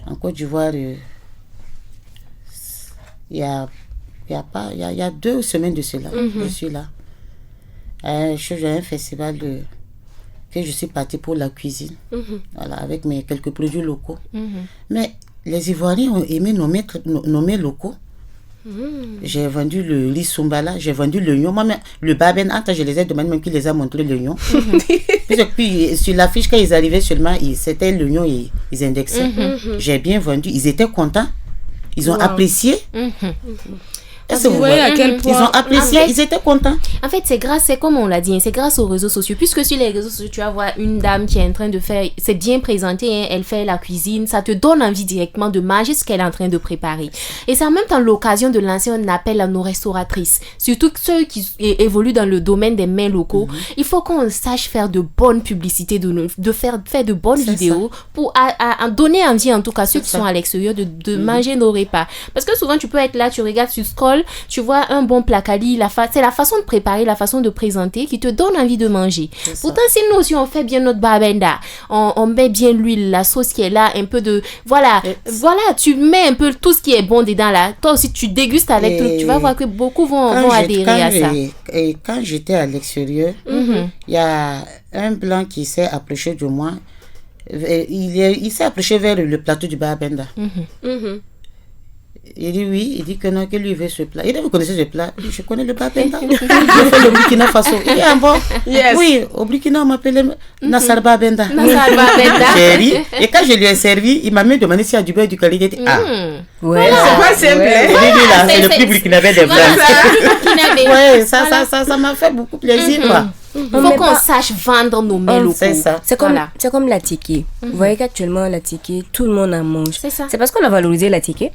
en Côte d'Ivoire il y a 2 semaines de cela. Je suis là. J'ai un festival que je suis partie pour la cuisine, voilà, avec mes quelques produits locaux. Mais les Ivoiriens ont aimé nos mets locaux. J'ai vendu le riz Soumbala, j'ai vendu l'oignon. Moi, le baben, je les ai demandé même qui les a montré l'oignon. Puis sur l'affiche, quand ils arrivaient seulement, c'était l'oignon, ils indexaient. J'ai bien vendu, ils étaient contents, ils ont apprécié. Est-ce que vous voyez à quel point ils ont apprécié, en fait, ils étaient contents. En fait, c'est comme on l'a dit, c'est grâce aux réseaux sociaux. Puisque sur les réseaux sociaux, tu vas voir une dame qui est en train de faire, c'est bien présenté, hein, elle fait la cuisine, ça te donne envie directement de manger ce qu'elle est en train de préparer. Et c'est en même temps l'occasion de lancer un appel à nos restauratrices, surtout ceux qui évoluent dans le domaine des mets locaux. Il faut qu'on sache faire de bonnes publicités, de faire de bonnes vidéos pour donner envie, en tout cas, ceux qui sont à l'extérieur, de manger nos repas. Parce que souvent, tu peux être là, tu regardes, tu scrolles, tu vois un bon placali, c'est la façon de préparer, la façon de présenter qui te donne envie de manger. Pourtant, si nous aussi on fait bien notre babenda, on met bien l'huile, la sauce qui est là, un peu de... Voilà, tu mets un peu tout ce qui est bon dedans là. Toi aussi, tu dégustes avec tout. Tu vas voir que beaucoup vont adhérer à ça. Et quand j'étais à l'extérieur, il y a un blanc qui s'est approché de moi. Il s'est approché vers le plateau du babenda. Il dit oui, il dit que non, que lui veut ce plat. Il dit, vous connaissez ce plat? Je connais le babenda. Je fais le Burkina Faso. Il dit, bon? Yes. Oui, au Burkina, on m'appelait Nassar Babenda. J'ai ri. Et quand je lui ai servi, il m'a même demandé s'il y a du beurre du qualité. Il dit, Ouais. C'est pas simple. Là, c'est le plus burkinabé des blancs. Ouais, ça ça m'a fait beaucoup plaisir, quoi. Il faut qu'on sache vendre nos mets locaux. C'est ça. C'est comme la ticket. Vous voyez qu'actuellement, la ticket, tout le monde en mange. C'est ça. C'est parce qu'on a valorisé la ticket.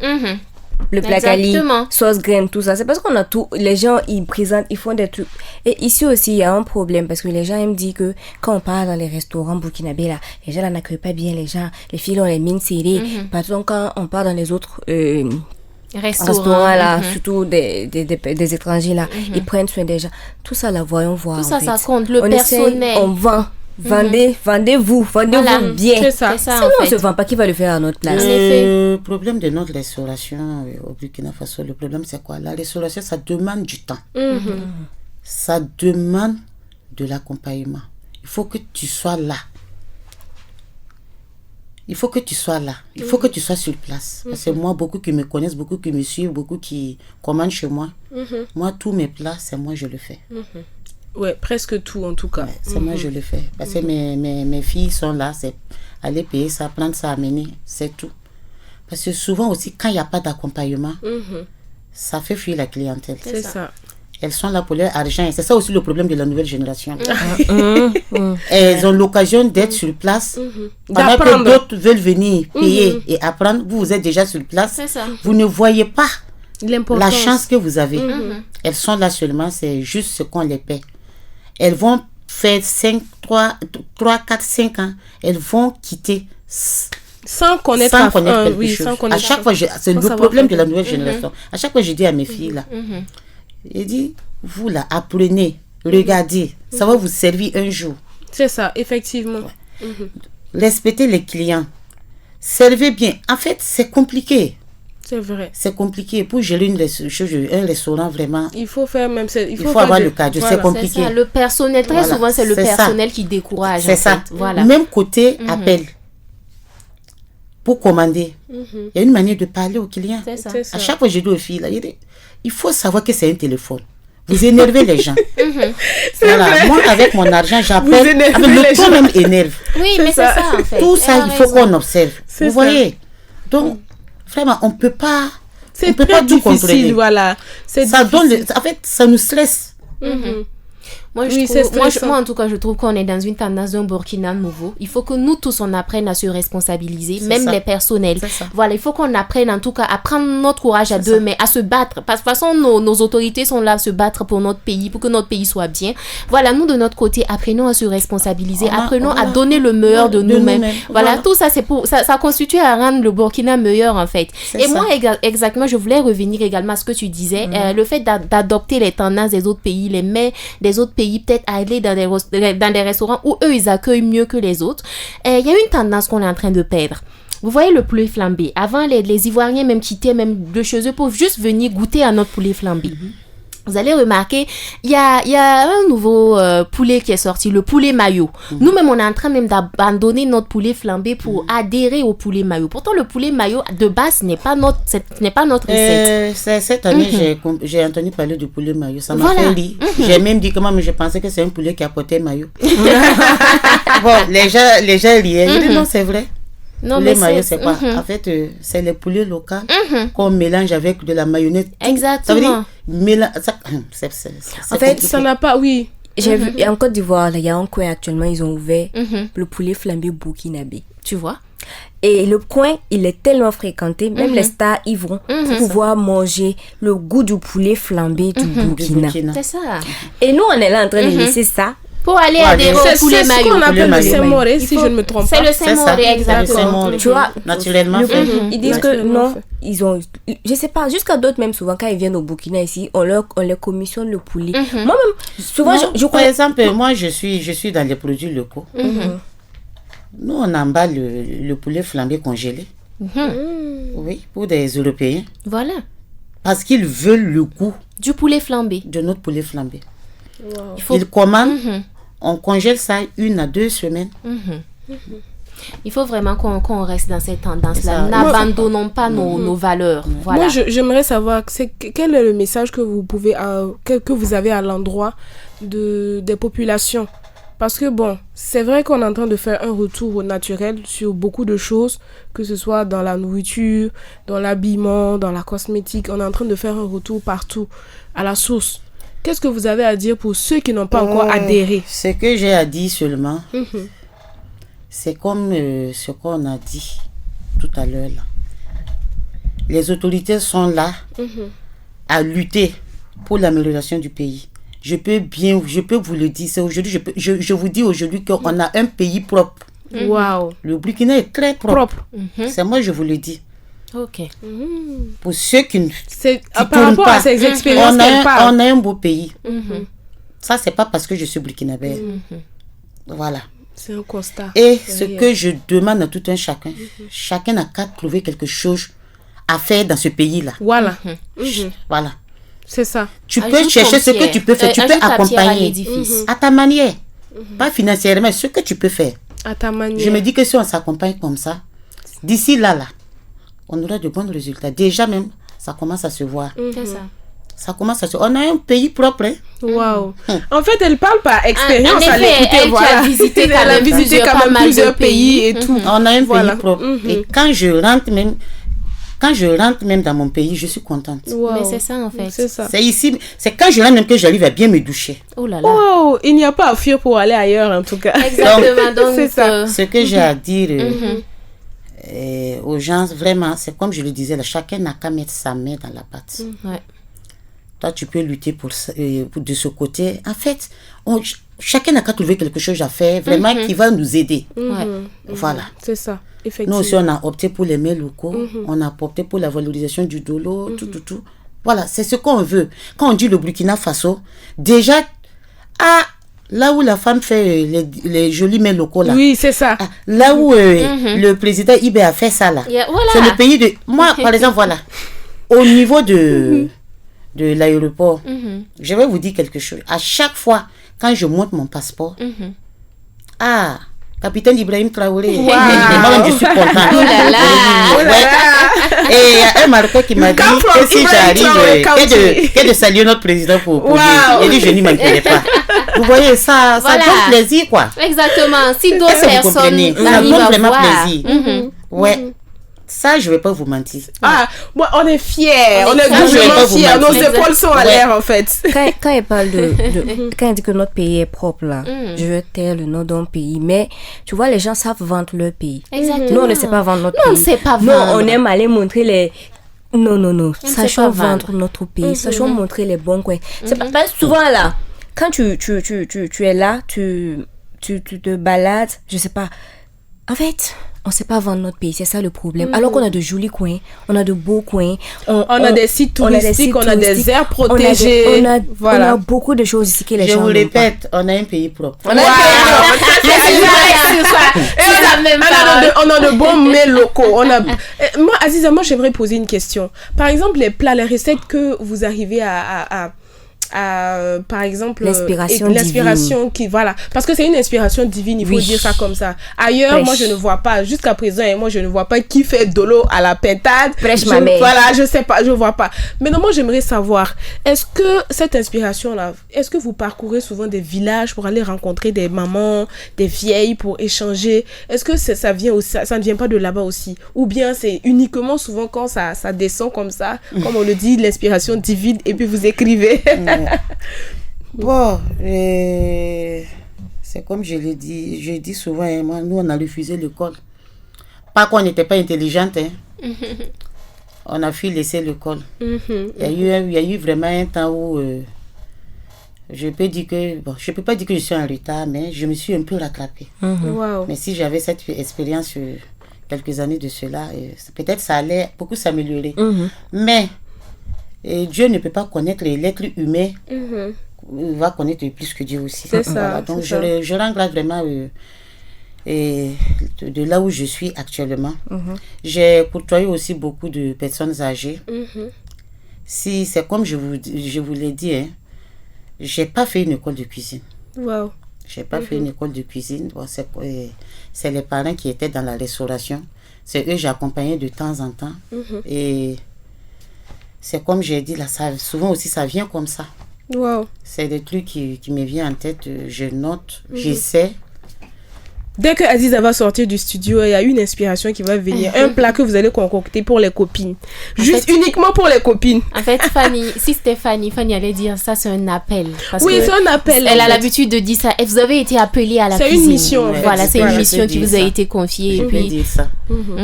Le placali, Exactement. sauce graine, tout ça. C'est parce qu'on a tout. Les gens, ils présentent, ils font des trucs. Et ici aussi, il y a un problème parce que les gens, ils me disent que quand on part dans les restaurants burkinabés, là, les gens n'accueillent pas bien les gens. Les filles ont les mines serrées. Par exemple, quand on part dans les autres restaurants là, surtout des étrangers là, ils prennent soin des gens. Tout ça là, voyons voir. Tout ça, en fait. ça compte. Le on personnel. essaye, on vend. Vendez-vous Voilà. bien. C'est ça. C'est ça, Sinon, en on fait. se vend pas, qui va le faire à notre place? Le problème de notre restauration au Burkina Faso, le problème c'est quoi? La restauration, ça demande du temps. Ça demande de l'accompagnement. Il faut que tu sois là. Il faut que tu sois là. Il faut que tu sois sur place. Parce que moi, beaucoup qui me connaissent, beaucoup qui me suivent, beaucoup qui commandent chez moi. Moi, tous mes plats, c'est moi je le fais. Ouais, presque tout en tout cas. Ouais, c'est moi je le fais. Parce que mes filles sont là, c'est aller payer ça, prendre ça, amener, c'est tout. Parce que souvent aussi, quand il n'y a pas d'accompagnement, ça fait fuir la clientèle. C'est ça. Elles sont là pour leur argent. Et c'est ça aussi le problème de la nouvelle génération. Elles ont l'occasion d'être sur place. Pendant que D'apprendre. d'autres veulent venir payer et apprendre. Vous êtes déjà sur place. C'est ça. Vous ne voyez pas L'importance. la chance que vous avez. Elles sont là seulement, c'est juste ce qu'on les paie. Elles vont faire 3, 4, 5 ans. Elles vont quitter Sans connaître, sans connaître quelque oui, chose. sans connaître. À chaque fois, c'est le savoir problème de faire la nouvelle génération. À chaque fois, je dis à mes filles là, je dis, vous là, apprenez, regardez, ça va vous servir un jour. C'est ça, effectivement. Respectez les clients. Servez bien. En fait, c'est compliqué. C'est vrai. C'est compliqué. Pour gérer un restaurant, vraiment, Il faut faire même... il faut avoir le cadre. C'est C'est compliqué. ça. Le personnel, très Voilà, souvent, c'est le c'est ça. personnel qui décourage. C'est en ça. fait. Voilà. Même côté appel. Pour commander. Il y a une manière de parler aux clients. C'est ça. C'est ça. À chaque fois, je dis aux filles, là, il faut savoir que c'est un téléphone. Vous énervez les gens. Voilà. Moi, avec mon argent, j'appelle. énervez Avec le les ton gens. même énerve. Oui, mais c'est ça, en fait. Tout ça, Elle a il faut raison. qu'on observe. C'est Vous ça. voyez? Donc, vraiment, on ne peut pas. C'est on peut très pas tout contrôler. difficile, voilà. C'est Ça donne difficile. en fait, ça nous stresse. Moi, Oui, je c'est trouve, stressant. moi, en tout cas, je trouve qu'on est dans une tendance d'un Burkina nouveau. Il faut que nous tous, on apprenne à se responsabiliser, C'est même ça. les personnels. C'est ça. Voilà, il faut qu'on apprenne, en tout cas, à prendre notre courage à deux mains, à se battre. Parce que de toute façon, nos autorités sont là à se battre pour notre pays, pour que notre pays soit bien. Voilà, nous, de notre côté, apprenons à se responsabiliser, apprenons à donner le meilleur de nous-mêmes. Voilà, tout ça, c'est pour, ça constitue à rendre le Burkina meilleur, en fait. C'est Et ça. moi, exactement, je voulais revenir également à ce que tu disais, le fait d'adopter les tendances des autres pays, les mets des autres pays, peut-être à aller dans des restaurants où eux, ils accueillent mieux que les autres. Il y a une tendance qu'on est en train de perdre. Vous voyez le poulet flambé. Avant, les Ivoiriens même quittaient même de chez eux pour juste venir goûter à notre poulet flambé. Vous allez remarquer, il y a un nouveau poulet qui est sorti, le poulet mayo. Nous-mêmes, on est en train même d'abandonner notre poulet flambé pour adhérer au poulet mayo. Pourtant, le poulet mayo, de base, ce n'est pas notre recette. Cette année, j'ai entendu parler du poulet maillot. Ça m'a Voilà. fait rire. J'ai même dit comment, mais je pensais que c'est un poulet qui apportait maillot. Bon, les gens riaient. Je dis non, c'est vrai. Non, Poulet mais maillot, c'est quoi? En fait, c'est les poulets locaux qu'on mélange avec de la mayonnaise. Exactement. Ça veut dire, c'est En fait, compliqué. Ça n'a pas... Oui. J'ai vu, et en Côte d'Ivoire, là, il y a un coin actuellement, ils ont ouvert le poulet flambé burkinabé. Tu vois? Et le coin, il est tellement fréquenté, même les stars y vont pour pouvoir manger le goût du poulet flambé du Du Burkina. Burkina. C'est ça. Et nous, on est là en train de laisser ça. Pour aller Ouais, adhérer c'est au poulet ce mayo. qu'on appelle le mayo. Saint-Moré, Il si faut- je ne me trompe C'est pas. le C'est ça. Saint-Moré, C'est le exactement. Saint-Moré. Tu vois, Naturellement fait. ils disent que Naturellement non, fait. ils ont, je sais pas, jusqu'à d'autres même souvent quand ils viennent au Burkina ici, on leur commissionne le poulet. Moi-même, souvent, Non, je par crois. exemple, moi, je suis dans les produits locaux. Nous, on emballe le poulet flambé congelé. Oui, pour des Européens. Voilà. Parce qu'ils veulent le goût Du poulet flambé. de notre poulet flambé. Il faut, Ils commandent, on congèle ça 1 à 2 semaines. il faut vraiment qu'on reste dans cette tendance-là. Ça. N'abandonnons pas nos valeurs. Voilà. Moi, j'aimerais savoir quel est le message que vous pouvez que vous avez à l'endroit des populations. Parce que bon, c'est vrai qu'on est en train de faire un retour au naturel sur beaucoup de choses, que ce soit dans la nourriture, dans l'habillement, dans la cosmétique. On est en train de faire un retour partout, à la source. Qu'est-ce que vous avez à dire pour ceux qui n'ont pas encore adhéré? Ce que j'ai à dire seulement, c'est comme ce qu'on a dit tout à l'heure là. Les autorités sont là à lutter pour l'amélioration du pays. Je peux vous le dire. C'est aujourd'hui, je vous dis aujourd'hui qu'on a un pays propre. Waouh! Le Burkina est très propre. C'est moi, je vous le dis. Ok. Pour ceux qui ne C'est par tournent rapport pas, à ces expériences on qu'elle parle. a un beau pays. Ça, c'est pas parce que je suis burkinabé. Voilà. C'est un constat. Et ce que je demande à tout un chacun, chacun n'a qu'à trouver quelque chose à faire dans ce pays-là. Voilà. Voilà. C'est ça. Tu peux Ajoute chercher ton ce que pierre. tu peux faire. Tu peux Ajoute ta pierre à accompagner l'édifice. à ta manière. Pas financièrement, ce que tu peux faire. À ta manière. Je me dis que si on s'accompagne comme ça, d'ici là, on aura de bons résultats. Déjà même, ça commence à se voir. C'est ça. Ça commence à se... On a un pays propre. Hein. Waouh. En fait, elle parle par expérience. En effet, elle qui a visité Elle quand a même visité quand pas même mal de plusieurs pays pays. et tout. On a un Voilà. pays propre. Et quand je rentre même dans mon pays, je suis contente. Wow. Mais c'est ça en fait. C'est ça. C'est ici, c'est quand je rentre même que j'arrive à bien me doucher. Oh là là. Oh, il n'y a pas à fuir pour aller ailleurs en tout cas. Exactement. Donc, c'est ça. Ce que j'ai à dire aux gens, vraiment, c'est comme je le disais, là, chacun n'a qu'à mettre sa main dans la pâte. Ouais. Toi, tu peux lutter de ce côté. En fait, chacun n'a qu'à trouver quelque chose à faire, vraiment, qui va nous aider. Ouais. Voilà. C'est ça, Nous effectivement. aussi, on a opté pour les mets locaux, on a opté pour la valorisation du dolo, tout. Voilà, c'est ce qu'on veut. Quand on dit le Burkina Faso, déjà, là où la femme fait les jolis mets locaux, là. Oui, c'est ça. Là où le président Ibé a fait ça, là. Voilà. C'est le pays de... Moi, par exemple, voilà. Au niveau de l'aéroport, je vais vous dire quelque chose. À chaque fois, quand je monte mon passeport, capitaine Ibrahim Traoré, moi-même, je suis contente. Oh là là. Et il y a un Marocain qui m'a dit que si j'arrive, que de saluer notre président pour lui. Il dit, je n'y manquerai pas. Vous voyez, ça Voilà. donne plaisir, quoi. Exactement. Si Est-ce d'autres que vous personnes comprenez? Ça arrivent donne à vraiment voir. plaisir. Ouais. Ça, je ne vais pas vous mentir. Moi, on est fiers. On est fiers. Je vais pas vraiment vous fiers. Nos mentir. épaules sont à l'air, en fait. Quand elle parle quand elle dit que notre pays est propre, là, je vais taire le nom d'un pays, mais tu vois, les gens savent vendre leur pays. Exactement. Nous, on ne sait pas vendre notre Nous, on pays. ne sait pas Nous, vendre. on aime aller montrer les... Non. ne sait Sachons pas vendre. vendre notre pays. Sachons montrer les bons coins. C'est pas souvent là. Quand tu es là, tu te balades, je sais pas. En fait, on sait pas vendre notre pays, c'est ça le problème. Alors qu'on a de jolis coins, on a de beaux coins. On a des sites touristiques, on a des aires protégées. On a beaucoup de choses ici que les Je gens vous n'ont pas. répète, on a un pays propre. On a de bons mets locaux. Moi, Aziza, j'aimerais poser une question. Par exemple, les plats, les recettes que vous arrivez à par exemple l'inspiration qui voilà, parce que c'est une inspiration divine, il faut dire ça comme ça. Ailleurs, Prêche. moi je ne vois pas jusqu'à présent, et moi je ne vois pas qui fait dolo à la pintade. Prêche ma mère. Voilà, je sais pas, je vois pas. Mais non, moi j'aimerais savoir, est-ce que cette inspiration là, est-ce que vous parcourez souvent des villages pour aller rencontrer des mamans, des vieilles pour échanger? Est-ce que ça vient aussi, ça ne vient pas de là-bas aussi, ou bien c'est uniquement souvent quand ça descend comme ça, comme on le dit, l'inspiration divine, et puis vous écrivez? Bon, c'est comme je l'ai dit, je dis souvent, hein, moi, nous on a refusé l'école. Pas qu'on n'était pas intelligente, hein. On a fui laisser l'école. Il y a eu vraiment un temps où je peux dire que, bon, je peux pas dire que je suis en retard, mais je me suis un peu rattrapée. Wow. Mais si j'avais cette expérience quelques années de cela, peut-être ça allait beaucoup s'améliorer. Mais Dieu ne peut pas connaître l'être humain. Il va connaître plus que Dieu aussi. C'est ça. Voilà. Donc je rends grâce vraiment de là où je suis actuellement. J'ai côtoyé aussi beaucoup de personnes âgées. Si c'est comme je vous l'ai dit, hein, j'ai pas fait une école de cuisine. Wow. J'ai pas fait une école de cuisine. Bon, c'est les parents qui étaient dans la restauration. C'est eux que j'accompagnais de temps en temps. Et c'est comme j'ai dit là, souvent aussi ça vient comme ça. Wow. C'est des trucs qui me viennent en tête. Je note, j'essaie. Dès que Aziza va sortir du studio, il y a une inspiration qui va venir. Un plat que vous allez concocter pour les copines. Uniquement pour les copines. En fait, si c'était Fanny allait dire ça, c'est un appel. Parce que c'est un appel. Elle a l'habitude de dire ça. Et vous avez été appelé à la cuisine. C'est une mission. Voilà, c'est une mission qui vous a été confiée. Je et peux puis... dire ça.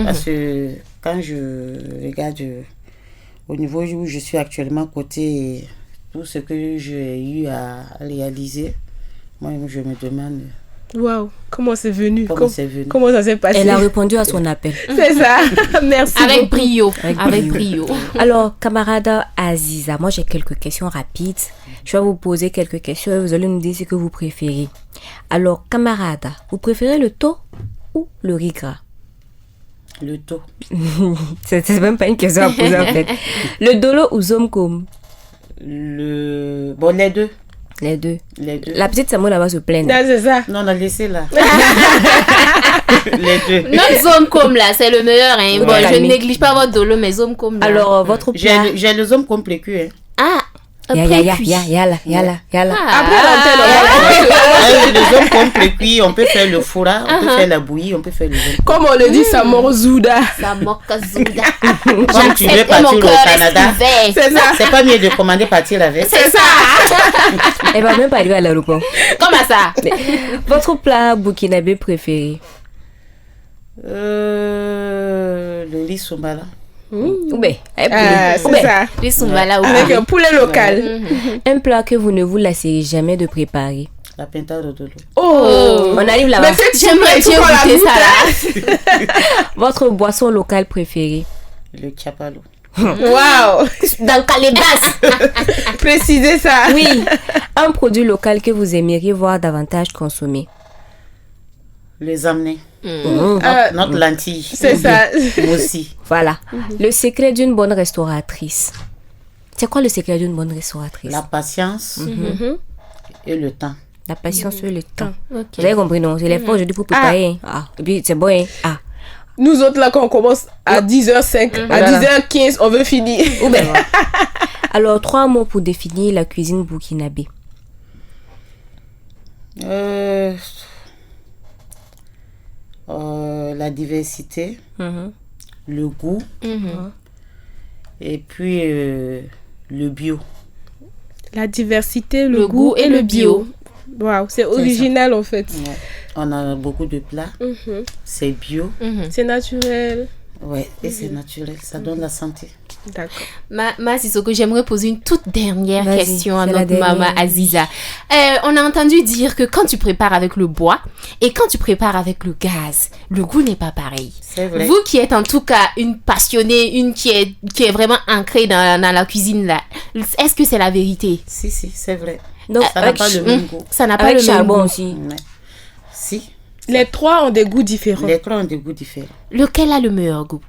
Parce que quand je regarde au niveau où je suis actuellement, côté tout ce que j'ai eu à réaliser, moi je me demande Wow, comment c'est venu? Comment ça s'est passé? Elle a répondu à son appel. C'est ça. Merci Avec beaucoup. brio. Avec brio. Alors, camarade Aziza, moi j'ai quelques questions rapides. Je vais vous poser quelques questions et vous allez nous dire ce que vous préférez. Alors, camarade, vous préférez le taux ou le riz gras? Le taux. C'est même pas une question à poser en fait. Le dolo ou zomkom? Bon, les deux. Les deux. Les deux. La petite Samuel va se plaindre. Non, c'est ça. Non, on a laissé là. Les deux. Notre zomkom là, c'est le meilleur. Hein. Ouais. Bon, je ne néglige pas votre dolo, mais zomkom là. Alors, votre plat... J'ai le zone complet cuit. Hein. Ah, Yala. Après l'antenne, Le zone complet cuit, on peut faire le foura, on peut faire la bouillie, on peut faire le zone. comme on le dit, ça morzouda. ça moque Zouda. Comme tu veux partir au Canada, C'est ça. c'est pas mieux de commander partir avec. C'est ça. Elle va même pas arriver à l'aéroport. Comment ça? Votre plat burkinabé préféré? Le riz sombala. Ou bien, C'est ça. Les Soumbala au Avec poulet. un poulet local. un plat que vous ne vous lasserez jamais de préparer. La pinta rodolo. Oh. On arrive là-bas. Mais c'est J'aimerais bien goûter ça là. Votre boisson locale préférée? Le chapalo. Waouh. Dans Calébas. Précisez ça. Oui, un produit local que vous aimeriez voir davantage consommer. Les amener. Notre lentille. C'est ça. Moi aussi. Voilà. Le secret d'une bonne restauratrice. C'est quoi le secret d'une bonne restauratrice? La patience et le temps. La patience et le temps. Ok. Vous avez compris, non? C'est les fois aujourd'hui pour préparer. Hein. Ah. Et puis, c'est bon, hein? Ah. Nous autres, là, quand on commence à 10h05, à 10h15, on veut finir. Alors, 3 mots pour définir la cuisine burkinabé. La diversité, le goût, et puis le bio. La diversité, le Le goût goût et le bio. Waouh, c'est original en fait. Ouais. On a beaucoup de plats. C'est bio. C'est naturel. Ouais, et c'est naturel. Ça donne la santé. D'accord. Ma Sissoko, j'aimerais poser une toute dernière Vas-y, question à c'est la notre maman dernière. Aziza. On a entendu dire que quand tu prépares avec le bois et quand tu prépares avec le gaz, le goût n'est pas pareil. C'est vrai. Vous qui êtes en tout cas une passionnée, une qui est vraiment ancrée dans la cuisine là, est-ce que c'est la vérité? Si, c'est vrai. Donc, Ça n'a pas le même goût. Ça n'a pas avec le même charbon goût. aussi. Ouais. Si, Les trois ont des goûts différents. les trois ont des goûts différents. Lequel a le meilleur goût?